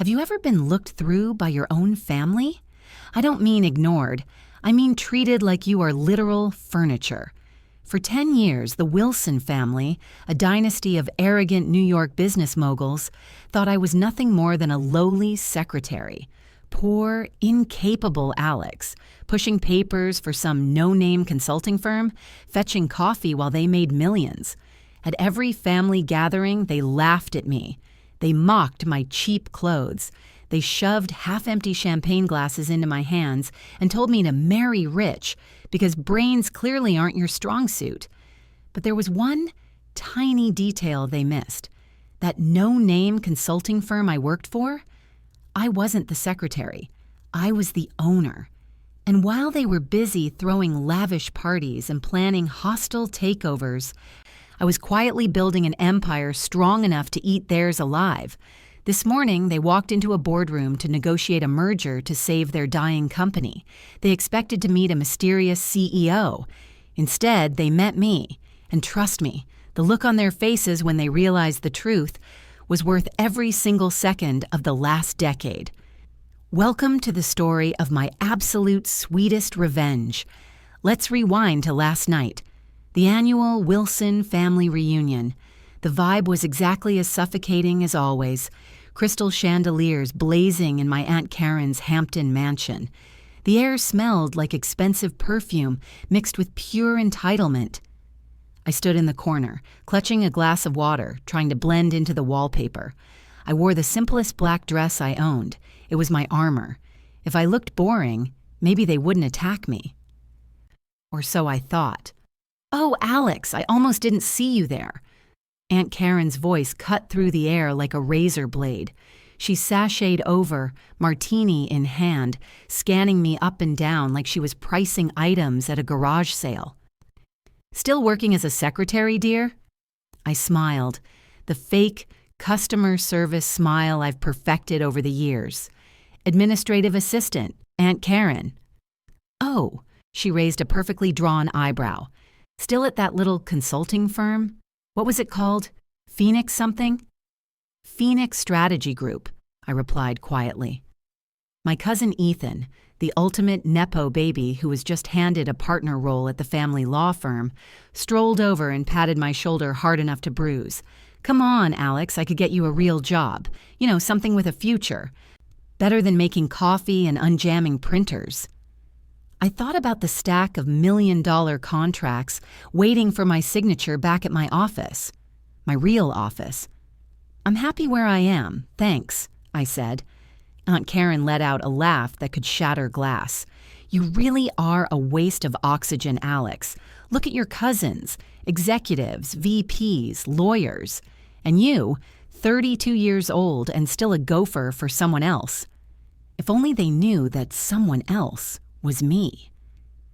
Have you ever been looked through by your own family? I don't mean ignored. I mean treated like you are literal furniture. For 10 years, the Wilson family, a dynasty of arrogant New York business moguls, thought I was nothing more than a lowly secretary. Poor, incapable Alex, pushing papers for some no-name consulting firm, fetching coffee while they made millions. At every family gathering, they laughed at me. They mocked my cheap clothes. They shoved half-empty champagne glasses into my hands and told me to marry rich because brains clearly aren't your strong suit. But there was one tiny detail they missed. That no-name consulting firm I worked for, I wasn't the secretary. I was the owner. And while they were busy throwing lavish parties and planning hostile takeovers, I was quietly building an empire strong enough to eat theirs alive. This morning, they walked into a boardroom to negotiate a merger to save their dying company. They expected to meet a mysterious CEO. Instead, they met me. And trust me, the look on their faces when they realized the truth was worth every single second of the last decade. Welcome to the story of my absolute sweetest revenge. Let's rewind to last night. The annual Wilson family reunion. The vibe was exactly as suffocating as always. Crystal chandeliers blazing in my Aunt Karen's Hampton mansion. The air smelled like expensive perfume mixed with pure entitlement. I stood in the corner, clutching a glass of water, trying to blend into the wallpaper. I wore the simplest black dress I owned. It was my armor. If I looked boring, maybe they wouldn't attack me. Or so I thought. "Oh, Alex, I almost didn't see you there." Aunt Karen's voice cut through the air like a razor blade. She sashayed over, martini in hand, scanning me up and down like she was pricing items at a garage sale. "Still working as a secretary, dear?" I smiled, the fake customer service smile I've perfected over the years. "Administrative assistant, Aunt Karen." "Oh," she raised a perfectly drawn eyebrow. "Still at that little consulting firm? What was it called? Phoenix something?" "Phoenix Strategy Group," I replied quietly. My cousin Ethan, the ultimate Nepo baby who was just handed a partner role at the family law firm, strolled over and patted my shoulder hard enough to bruise. "Come on, Alex, I could get you a real job. You know, something with a future. Better than making coffee and unjamming printers." I thought about the stack of million-dollar contracts waiting for my signature back at my office. My real office. "I'm happy where I am, thanks," I said. Aunt Karen let out a laugh that could shatter glass. "You really are a waste of oxygen, Alex. Look at your cousins, executives, VPs, lawyers. And you, 32 years old and still a gopher for someone else. If only they knew that someone else was me."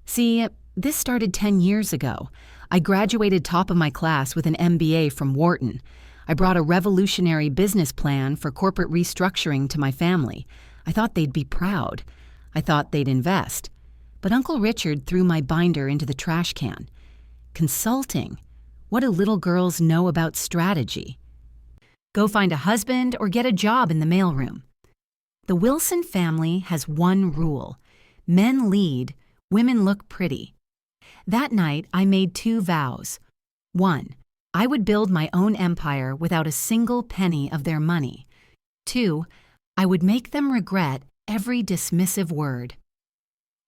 See, this started 10 years ago. I graduated top of my class with an MBA from Wharton. I brought a revolutionary business plan for corporate restructuring to my family. I thought they'd be proud. I thought they'd invest. But Uncle Richard threw my binder into the trash can. Consulting. What do little girls know about strategy? Go find a husband or get a job in the mailroom. The Wilson family has one rule. Men lead, women look pretty. That night, I made 2 vows. 1, I would build my own empire without a single penny of their money. 2, I would make them regret every dismissive word.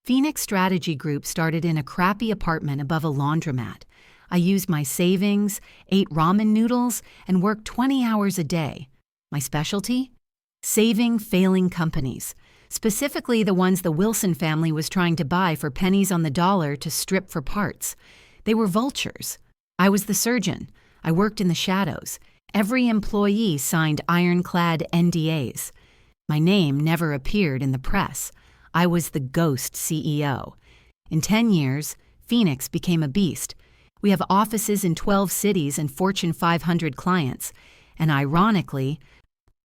Phoenix Strategy Group started in a crappy apartment above a laundromat. I used my savings, ate ramen noodles, and worked 20 hours a day. My specialty? Saving failing companies. Specifically the ones the Wilson family was trying to buy for pennies on the dollar to strip for parts. They were vultures. I was the surgeon. I worked in the shadows. Every employee signed ironclad NDAs. My name never appeared in the press. I was the ghost CEO. In 10 years, Phoenix became a beast. We have offices in 12 cities and Fortune 500 clients. And ironically,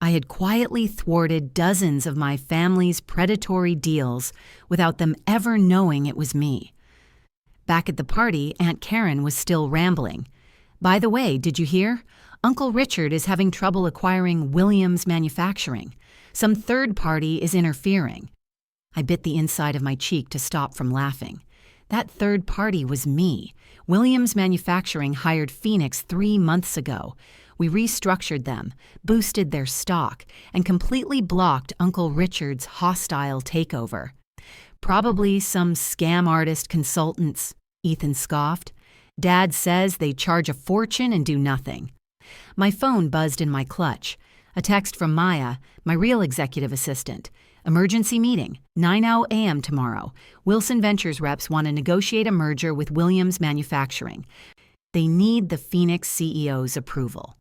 I had quietly thwarted dozens of my family's predatory deals without them ever knowing it was me. Back at the party, Aunt Karen was still rambling. "By the way, did you hear? Uncle Richard is having trouble acquiring Williams Manufacturing. Some third party is interfering. I bit the inside of my cheek to stop from laughing. That third party was me. Williams Manufacturing hired Phoenix 3 months ago. We restructured them, boosted their stock, and completely blocked Uncle Richard's hostile takeover. Probably some scam artist consultants, Ethan scoffed. Dad says they charge a fortune and do nothing. My phone buzzed in my clutch. A text from Maya, my real executive assistant. Emergency meeting, 9:00 a.m. tomorrow. Wilson Ventures reps want to negotiate a merger with Williams Manufacturing. They need the Phoenix CEO's approval.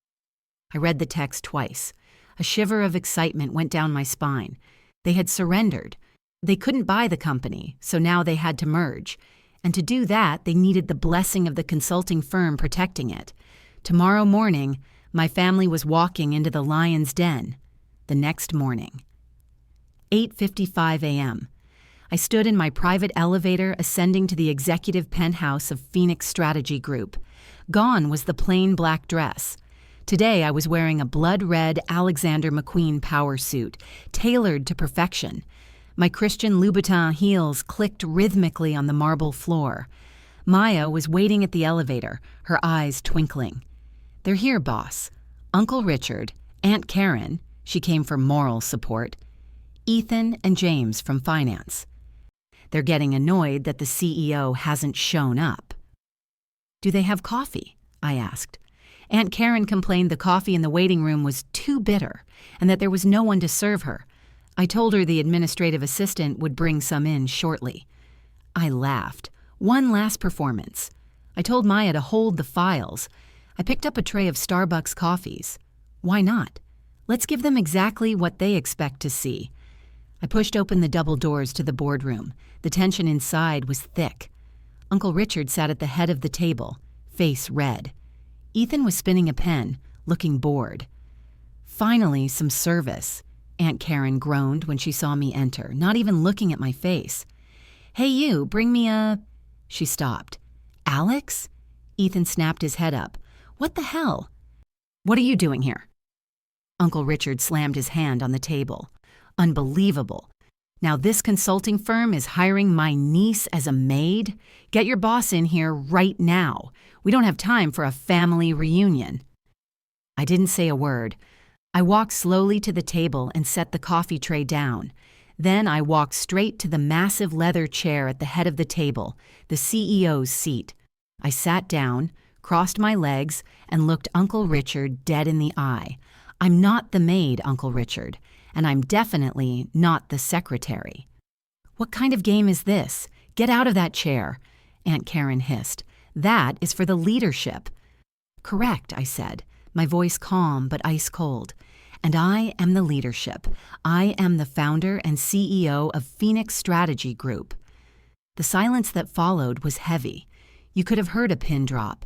I read the text twice. A shiver of excitement went down my spine. They had surrendered. They couldn't buy the company, so now they had to merge. And to do that, they needed the blessing of the consulting firm protecting it. Tomorrow morning, my family was walking into the lion's den. The next morning. 8:55 a.m. I stood in my private elevator ascending to the executive penthouse of Phoenix Strategy Group. Gone was the plain black dress. Today I was wearing a blood-red Alexander McQueen power suit, tailored to perfection. My Christian Louboutin heels clicked rhythmically on the marble floor. Maya was waiting at the elevator, her eyes twinkling. "They're here, boss. Uncle Richard, Aunt Karen," she came for moral support, "Ethan and James from finance. They're getting annoyed that the CEO hasn't shown up." "Do they have coffee?" I asked. Aunt Karen complained the coffee in the waiting room was too bitter and that there was no one to serve her. I told her the administrative assistant would bring some in shortly. I laughed. One last performance. I told Maya to hold the files. I picked up a tray of Starbucks coffees. Why not? Let's give them exactly what they expect to see. I pushed open the double doors to the boardroom. The tension inside was thick. Uncle Richard sat at the head of the table, face red. Ethan was spinning a pen, looking bored. "Finally, some service," Aunt Karen groaned when she saw me enter, not even looking at my face. "Hey you, bring me a—" She stopped. "Alex?" Ethan snapped his head up. "What the hell? What are you doing here?" Uncle Richard slammed his hand on the table. "Unbelievable. Now this consulting firm is hiring my niece as a maid? Get your boss in here right now. We don't have time for a family reunion." I didn't say a word. I walked slowly to the table and set the coffee tray down. Then I walked straight to the massive leather chair at the head of the table, the CEO's seat. I sat down, crossed my legs, and looked Uncle Richard dead in the eye. "I'm not the maid, Uncle Richard, and I'm definitely not the secretary." "What kind of game is this? Get out of that chair," Aunt Karen hissed. "That is for the leadership." "Correct," I said, my voice calm but ice cold. "And I am the leadership. I am the founder and CEO of Phoenix Strategy Group." The silence that followed was heavy. You could have heard a pin drop.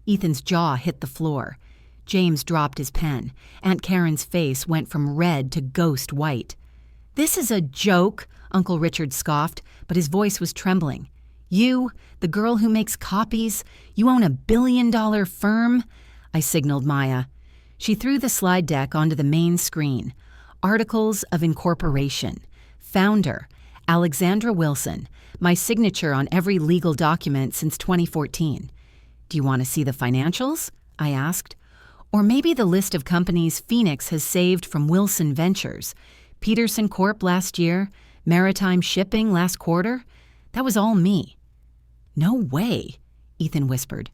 Ethan's jaw hit the floor. James dropped his pen. Aunt Karen's face went from red to ghost white. "This is a joke," Uncle Richard scoffed, but his voice was trembling. "You, the girl who makes copies, you own a billion-dollar firm?" I signaled Maya. She threw the slide deck onto the main screen. Articles of incorporation. Founder, Alexandra Wilson. My signature on every legal document since 2014. "Do you want to see the financials?" I asked. "Or maybe the list of companies Phoenix has saved from Wilson Ventures. Peterson Corp last year, Maritime Shipping last quarter. That was all me." "No way," Ethan whispered.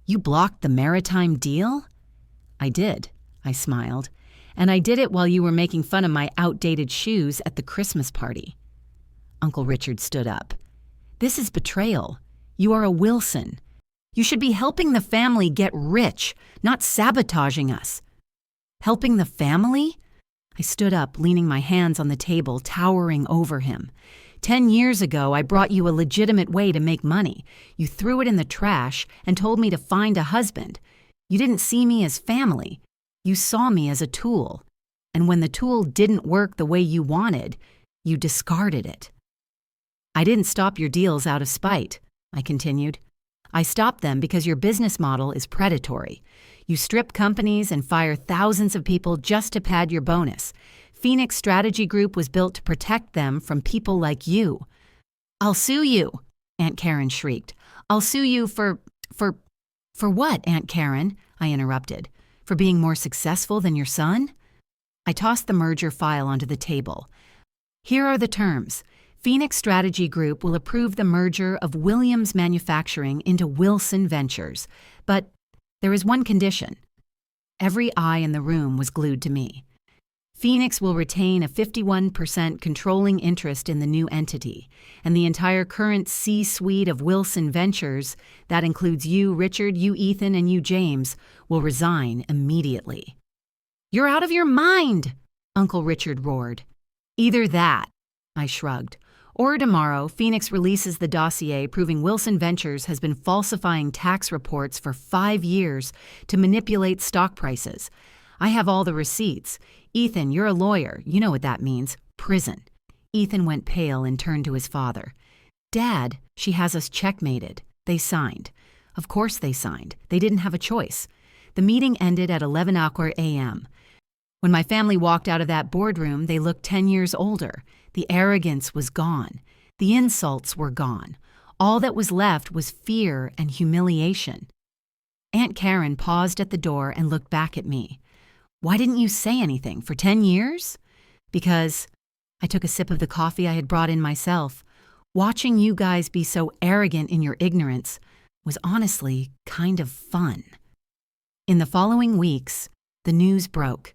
"You blocked the Maritime deal?" "I did," I smiled. "And I did it while you were making fun of my outdated shoes at the Christmas party." Uncle Richard stood up. "This is betrayal. You are a Wilson. You should be helping the family get rich, not sabotaging us." "Helping the family?" I stood up, leaning my hands on the table, towering over him. 10 years ago, I brought you a legitimate way to make money. You threw it in the trash and told me to find a husband. You didn't see me as family. You saw me as a tool. And when the tool didn't work the way you wanted, you discarded it. "I didn't stop your deals out of spite," I continued. "I stopped them because your business model is predatory. You strip companies and fire thousands of people just to pad your bonus. Phoenix Strategy Group was built to protect them from people like you. I'll sue you, Aunt Karen shrieked. I'll sue you for what, Aunt Karen? I interrupted. For being more successful than your son? I tossed the merger file onto the table. Here are the terms. Phoenix Strategy Group will approve the merger of Williams Manufacturing into Wilson Ventures. But there is one condition. Every eye in the room was glued to me. Phoenix will retain a 51% controlling interest in the new entity, and the entire current C-suite of Wilson Ventures, that includes you, Richard, you, Ethan, and you, James, will resign immediately. You're out of your mind, Uncle Richard roared. Either that, I shrugged, or tomorrow Phoenix releases the dossier proving Wilson Ventures has been falsifying tax reports for 5 years to manipulate stock prices. I have all the receipts. Ethan, you're a lawyer. You know what that means. Prison. Ethan went pale and turned to his father. Dad, she has us checkmated. They signed. Of course they signed. They didn't have a choice. The meeting ended at 11 a.m. When my family walked out of that boardroom, they looked 10 years older. The arrogance was gone. The insults were gone. All that was left was fear and humiliation. Aunt Karen paused at the door and looked back at me. Why didn't you say anything for 10 years? Because I took a sip of the coffee I had brought in myself. Watching you guys be so arrogant in your ignorance was honestly kind of fun. In the following weeks, the news broke.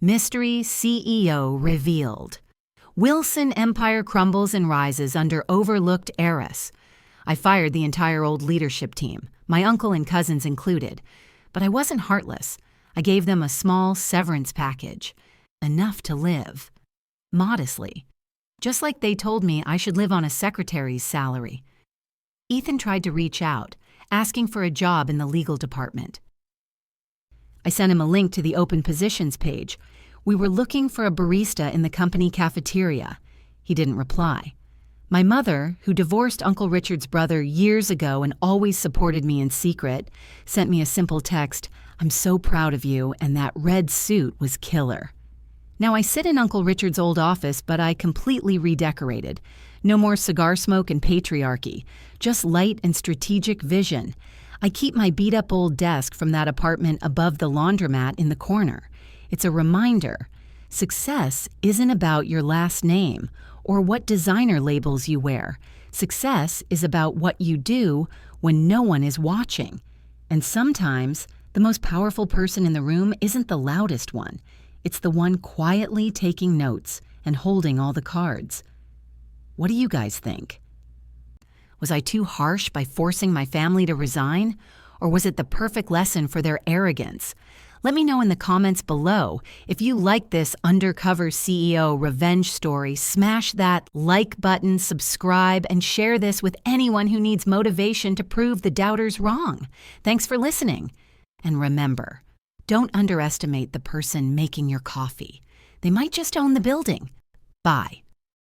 Mystery CEO revealed. Wilson Empire crumbles and rises under overlooked heiress. I fired the entire old leadership team, my uncle and cousins included. But I wasn't heartless. I gave them a small severance package. Enough to live. Modestly. Just like they told me I should live on a secretary's salary. Ethan tried to reach out, asking for a job in the legal department. I sent him a link to the open positions page. We were looking for a barista in the company cafeteria. He didn't reply. My mother, who divorced Uncle Richard's brother years ago and always supported me in secret, sent me a simple text, "I'm so proud of you, and that red suit was killer." Now I sit in Uncle Richard's old office, but I completely redecorated. No more cigar smoke and patriarchy, just light and strategic vision. I keep my beat-up old desk from that apartment above the laundromat in the corner. It's a reminder. Success isn't about your last name or what designer labels you wear. Success is about what you do when no one is watching. And sometimes, the most powerful person in the room isn't the loudest one. It's the one quietly taking notes and holding all the cards. What do you guys think? Was I too harsh by forcing my family to resign? Or was it the perfect lesson for their arrogance? Let me know in the comments below. If you like this Undercover CEO revenge story, smash that like button, subscribe, and share this with anyone who needs motivation to prove the doubters wrong. Thanks for listening. And remember, don't underestimate the person making your coffee. They might just own the building. Bye.